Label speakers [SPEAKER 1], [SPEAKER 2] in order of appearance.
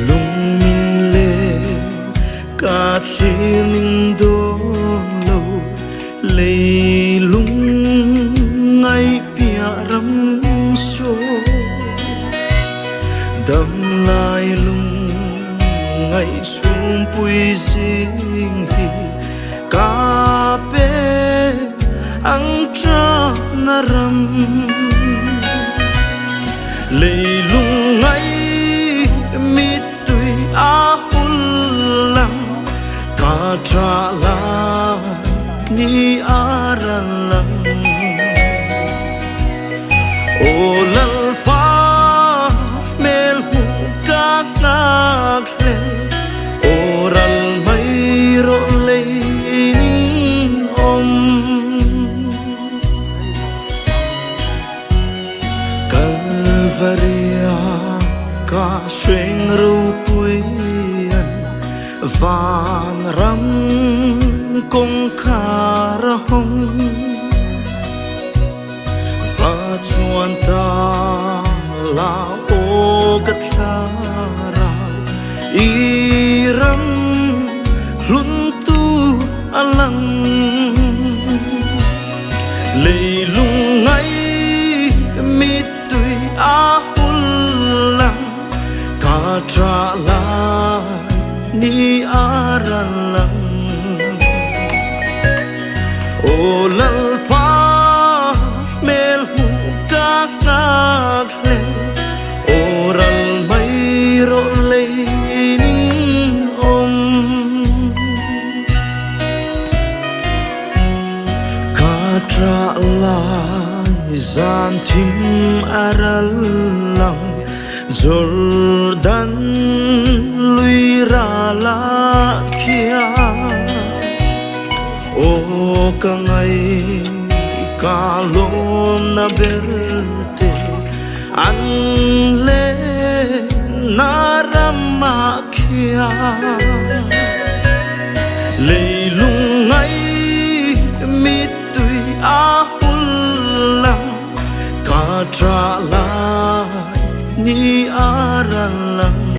[SPEAKER 1] lung min le cả chi ninh đô lâu lệ lung ngay bia ram số đâm lại lung ngay xuống bụi riêng hi cà phê ăn cha na ram lệ lung ngay mi tui a hulang ka tra la ni aralang o lal pa mel hu ka nak len oral mai ro le nin om Calvaria ca xuyên râu bụi vàng rắm công khá ra hông và chuan ta là ô gắt la rào y rắm run tu alang lệ lung ngay mi tui a tra la ni aralang o lal pa mel hu ka nak len oral mai ro le nin om ka tra la zan thim aralang Jordan lui ra la kia o ka ngai ka lom na berte an le na rama kia le lung ngai mi tui a hulang ka tra la ni aralang